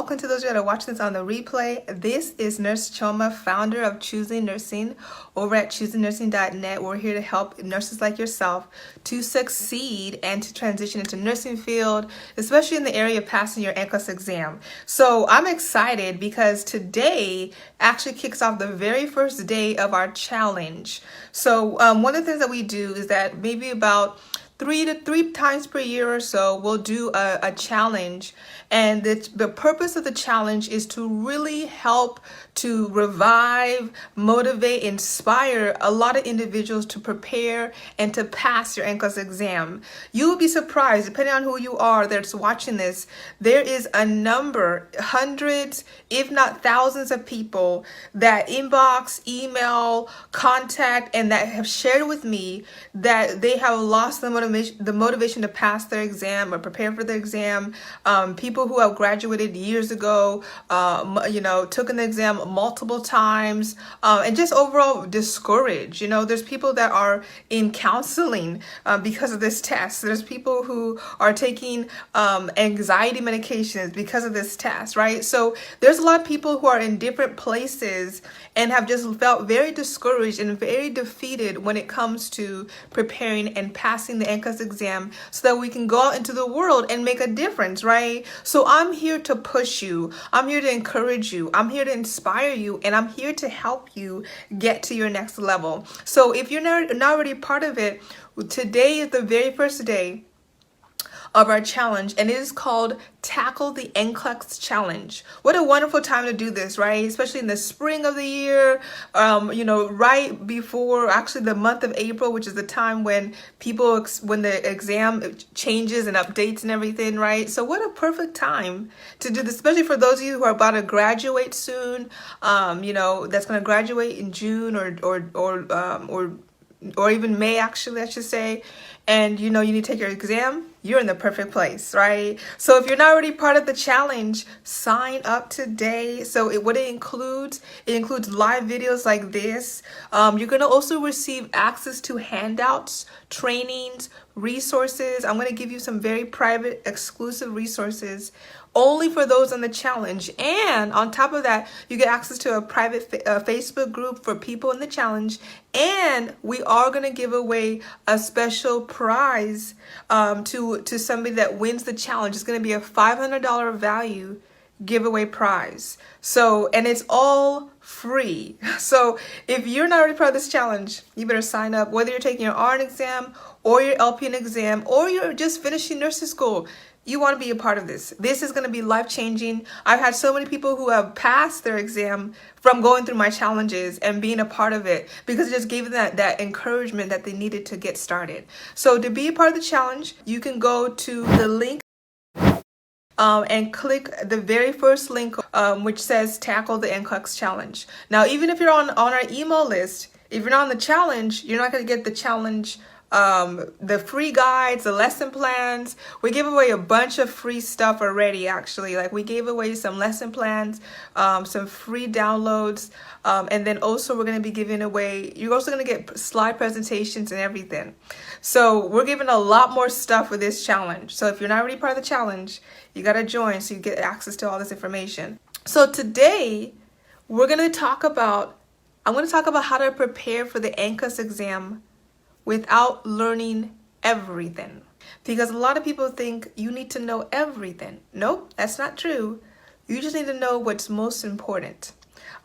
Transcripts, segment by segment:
welcome to those of you that are watching this on the replay. This is Nurse Choma, founder of Choosing Nursing over at choosingnursing.net. We're here to help nurses like yourself to succeed and to transition into nursing field, especially in the area of passing your NCLEX exam. So I'm excited because today actually kicks off the very first day of our challenge. So one of the things that we do is that maybe about three times per year or so, we'll do a challenge. And the purpose of the challenge is to really help to revive, motivate, inspire a lot of individuals to prepare and to pass your NCLEX exam. You will be surprised, depending on who you are that's watching this, there is a number, hundreds, if not thousands of people that inbox, email, contact, and that have shared with me that they have lost the motivation to pass their exam or prepare for the exam. People who have graduated years ago, took an exam multiple times, and just overall discouraged. There's people that are in counseling because of this test. There's people who are taking anxiety medications because of this test, right? So there's a lot of people who are in different places and have just felt very discouraged and very defeated when it comes to preparing and passing the NCLEX exam so that we can go out into the world and make a difference, right? So I'm here to push you. I'm here to encourage you. I'm here to inspire you, and I'm here to help you get to your next level. So if you're not already part of it, today is the very first day of our challenge, and it is called Tackle the NCLEX Challenge. What a wonderful time to do this, right? Especially in the spring of the year, right before actually the month of April, which is the time when when the exam changes and updates and everything, right? So what a perfect time to do this, especially for those of you who are about to graduate soon, that's going to graduate in June or even May, actually, I should say. And you need to take your exam, you're in the perfect place, right? So if you're not already part of the challenge, sign up today. So what it includes live videos like this. You're going to also receive access to handouts, trainings, resources. I'm going to give you some very private, exclusive resources only for those on the challenge. And on top of that, you get access to a private Facebook group for people in the challenge. And we are going to give away a special prize to somebody that wins the challenge. It's going to be a $500 value giveaway prize. So, and it's all free. So if you're not already part of this challenge, you better sign up, whether you're taking your RN exam or your LPN exam, or you're just finishing nursing school. You want to be a part of this. This is going to be life-changing. I've had so many people who have passed their exam from going through my challenges and being a part of it because it just gave them that encouragement that they needed to get started. So to be a part of the challenge, you can go to the link and click the very first link, which says Tackle the NCLEX Challenge. Now, even if you're on our email list, if you're not on the challenge, you're not going to get the challenge, the free guides, the lesson plans. We gave away a bunch of free stuff already, actually. Like we gave away some lesson plans, some free downloads, and then also we're going to be giving away, you're also going to get slide presentations and everything. So we're giving a lot more stuff with this challenge. So if you're not already part of the challenge, you got to join so you get access to all this information. So today I'm going to talk about how to prepare for the NCLEX exam without learning everything. Because a lot of people think you need to know everything. Nope, that's not true. You just need to know what's most important.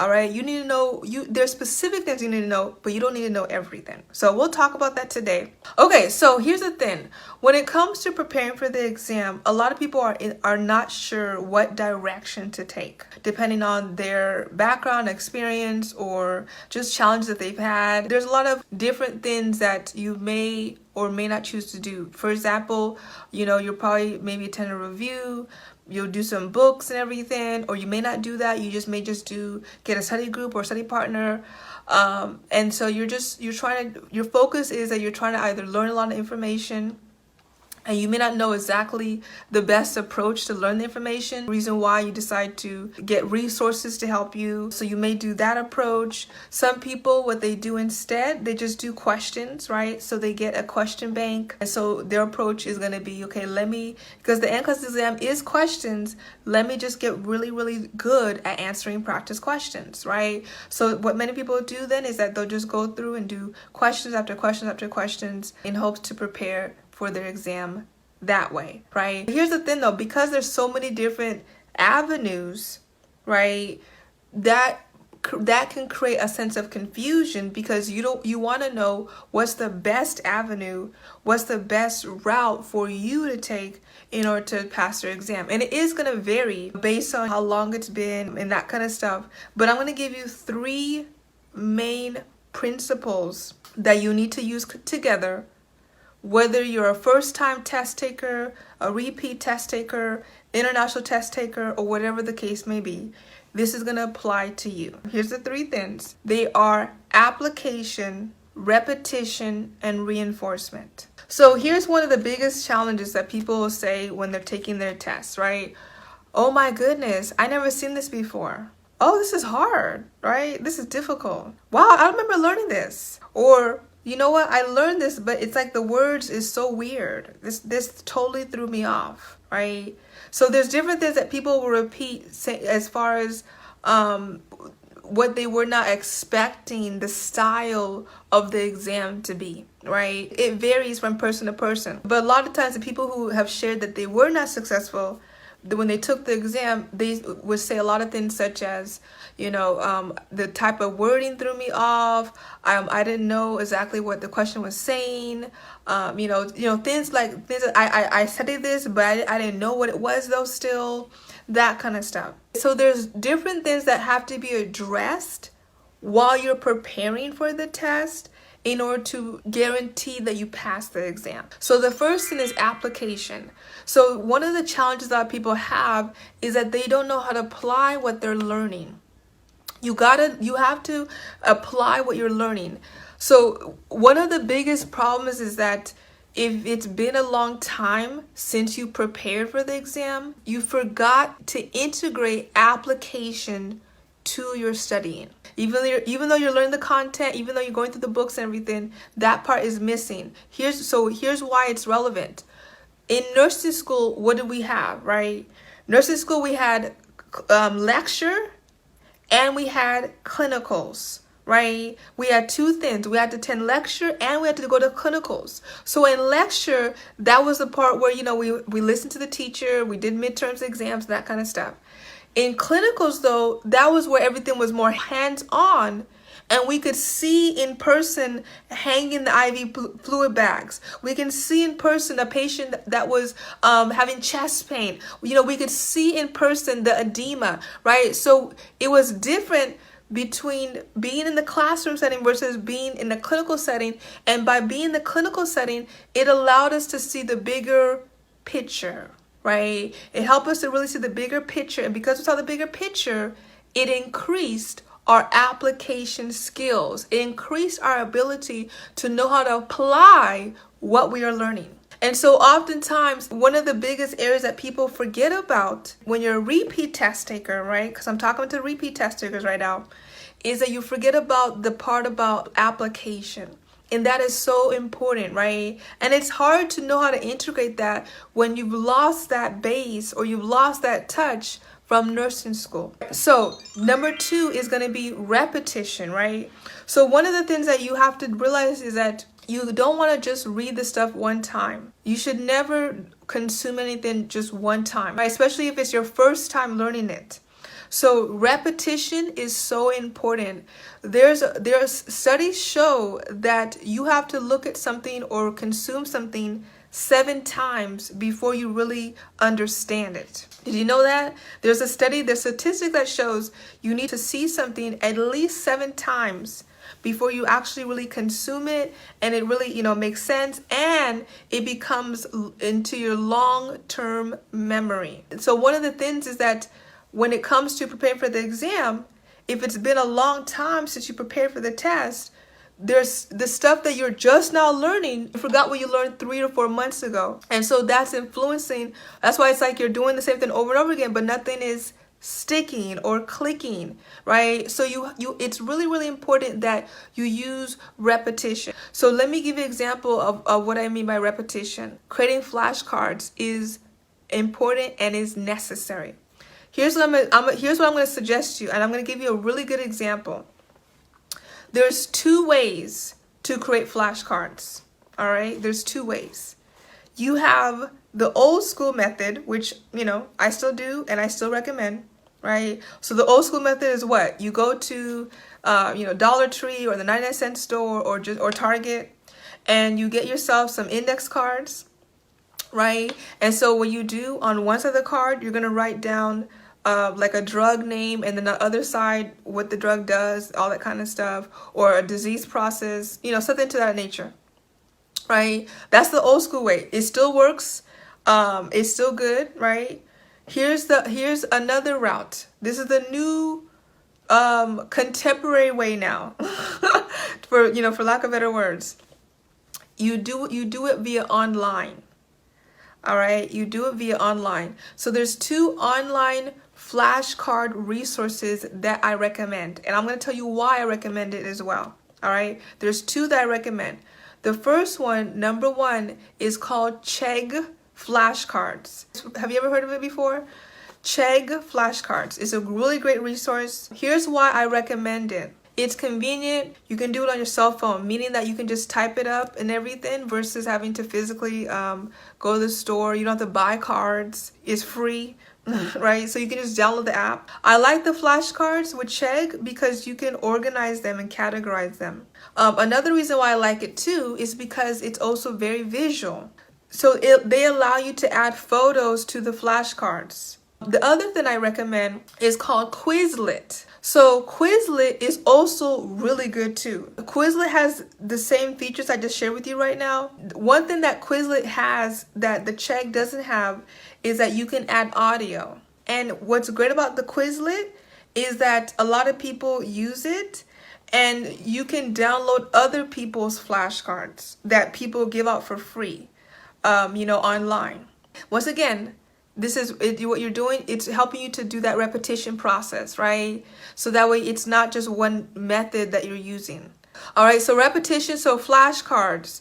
All right, you need to know, there's specific things you need to know, but you don't need to know everything. So we'll talk about that today. Okay, so here's the thing. When it comes to preparing for the exam, a lot of people are not sure what direction to take, depending on their background, experience, or just challenges that they've had. There's a lot of different things that you may or may not choose to do. For example, you'll probably maybe attend a review, you'll do some books and everything, or you may not do that. You may just get a study group or study partner. And so your focus is that you're trying to either learn a lot of information and you may not know exactly the best approach to learn the information, reason why you decide to get resources to help you. So you may do that approach. Some people, what they do instead, they just do questions, right? So they get a question bank. And so their approach is going to be, okay, because the NCLEX exam is questions, let me just get really, really good at answering practice questions, right? So what many people do then is that they'll just go through and do questions after questions after questions in hopes to prepare for their exam that way, right? Here's the thing though, because there's so many different avenues, right, that can create a sense of confusion, because you want to know what's the best avenue, what's the best route for you to take in order to pass your exam. And it is going to vary based on how long it's been and that kind of stuff. But I'm going to give you 3 main principles that you need to use together, whether you're a first-time test taker, a repeat test taker, international test taker, or whatever the case may be. This is going to apply to you. Here's the 3 things. They are application, repetition, and reinforcement. So here's one of the biggest challenges that people will say when they're taking their tests, right? Oh my goodness, I never seen this before. Oh, this is hard, right? This is difficult. Wow, I remember learning this. Or, you know what, I learned this, but it's like the words is so weird. This totally threw me off, right? So there's different things that people will repeat as far as what they were not expecting the style of the exam to be, right? It varies from person to person. But a lot of times the people who have shared that they were not successful, when they took the exam, they would say a lot of things such as, the type of wording threw me off. I didn't know exactly what the question was saying. Things that I studied this, but I didn't know what it was though still, that kind of stuff. So there's different things that have to be addressed while you're preparing for the test in order to guarantee that you pass the exam. So the first thing is application. So one of the challenges that people have is that they don't know how to apply what they're learning. You have to apply what you're learning. So one of the biggest problems is that if it's been a long time since you prepared for the exam, you forgot to integrate application to your studying. Even though you're learning the content, even though you're going through the books and everything, that part is missing. Here's why it's relevant. In nursing school, what did we have, right? Nursing school, we had lecture and we had clinicals, right? We had 2 things. We had to attend lecture and we had to go to clinicals. So in lecture, that was the part where, we listened to the teacher, we did midterms, exams, that kind of stuff. In clinicals, though, that was where everything was more hands-on, and we could see in person hanging the IV fluid bags. We can see in person a patient that was having chest pain. We could see in person the edema, right? So it was different between being in the classroom setting versus being in the clinical setting. And by being in the clinical setting, it allowed us to see the bigger picture, right? It helped us to really see the bigger picture. And because we saw the bigger picture, it increased our application skills. It increased our ability to know how to apply what we are learning. And so oftentimes, one of the biggest areas that people forget about when you're a repeat test taker, right? Because I'm talking to repeat test takers right now, is that you forget about the part about application. And that is so important, right? And it's hard to know how to integrate that when you've lost that base or you've lost that touch from nursing school. So number 2 is going to be repetition, right? So one of the things that you have to realize is that you don't want to just read the stuff one time. You should never consume anything just one time, right? Especially if it's your first time learning it. So repetition is so important. There's studies show that you have to look at something or consume something 7 times before you really understand it. Did you know that? There's a statistic that shows you need to see something at least 7 times before you actually really consume it, and it really, makes sense, and it becomes into your long-term memory. So one of the things is that when it comes to preparing for the exam, if it's been a long time since you prepared for the test, there's the stuff that you're just now learning. You forgot what you learned 3 or 4 months ago. And so that's influencing. That's why it's like you're doing the same thing over and over again, but nothing is sticking or clicking, right? So it's really, really important that you use repetition. So let me give you an example of what I mean by repetition. Creating flashcards is important and is necessary. Here's what here's what I'm going to suggest you, and I'm going to give you a really good example. There's 2 ways to create flashcards. All right, there's 2 ways. You have the old school method, which, I still do and I still recommend, right? So the old school method is what? You go to, Dollar Tree or the 99-cent store or Target, and you get yourself some index cards, right? And so what you do on one side of the card, you're going to write down like a drug name, and then the other side, what the drug does, all that kind of stuff, or a disease process, something to that nature. Right? That's the old school way. It still works. It's still good, right? Here's another route. This is the new contemporary way now. for lack of better words. You do it via online. All right? You do it via online. So there's 2 online flashcard resources that I recommend, and I'm going to tell you why I recommend it as well. All right? There's 2 that I recommend. The first one, number 1, is called Chegg Flashcards. Have you ever heard of it before? Chegg Flashcards is a really great resource. Here's why I recommend it. It's convenient. You can do it on your cell phone, meaning that you can just type it up and everything versus having to physically go to the store. You don't have to buy cards. It's free. Right? So you can just download the app. I like the flashcards with Chegg because you can organize them and categorize them. Another reason why I like it too is because it's also very visual. So they allow you to add photos to the flashcards. The other thing I recommend is called Quizlet. So Quizlet is also really good too. Quizlet has the same features I just shared with you right now. One thing that Quizlet has that the Chegg doesn't have is that you can add audio. And what's great about the Quizlet is that a lot of people use it, and you can download other people's flashcards that people give out for free, online. Once again, this is what you're doing. It's helping you to do that repetition process, right? So that way it's not just one method that you're using. All right, so repetition, so flashcards,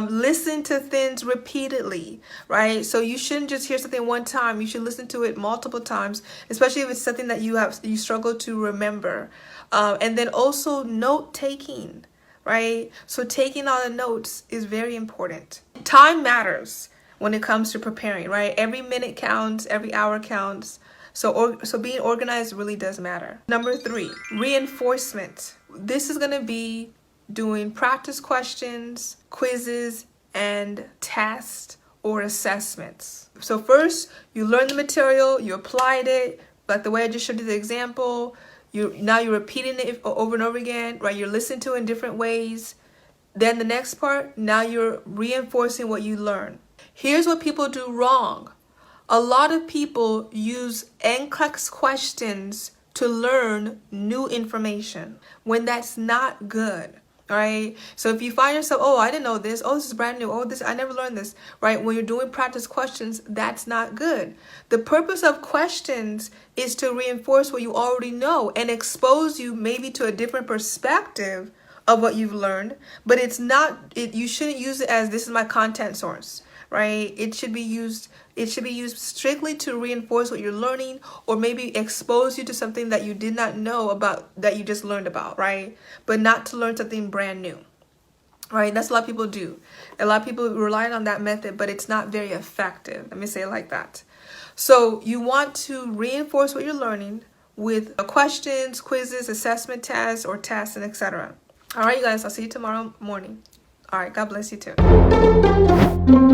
listen to things repeatedly, right? So you shouldn't just hear something one time. You should listen to it multiple times, especially if it's something that you struggle to remember. And then also note taking, right? So taking all the notes is very important. Time matters when it comes to preparing, right? Every minute counts, every hour counts. So being organized really does matter. Number 3, reinforcement. This is going to be doing practice questions, quizzes, and tests or assessments. So first, you learn the material, you applied it, like the way I just showed you the example. Now you're repeating it over and over again, right? You're listening to it in different ways. Then the next part, now you're reinforcing what you learn. Here's what people do wrong. A lot of people use NCLEX questions to learn new information when that's not good, right? So if you find yourself, I didn't know this. This is brand new. I never learned this, right? When you're doing practice questions, that's not good. The purpose of questions is to reinforce what you already know and expose you maybe to a different perspective of what you've learned, but you shouldn't use it as this is my content source. Right? It should be used strictly to reinforce what you're learning, or maybe expose you to something that you did not know about, that you just learned about, right? But not to learn something brand new. Right? That's a lot of people do. A lot of people rely on that method, but it's not very effective. Let me say it like that. So you want to reinforce what you're learning with questions, quizzes, assessment tests, or tests, and etc. All right, you guys, I'll see you tomorrow morning. All right, God bless you too.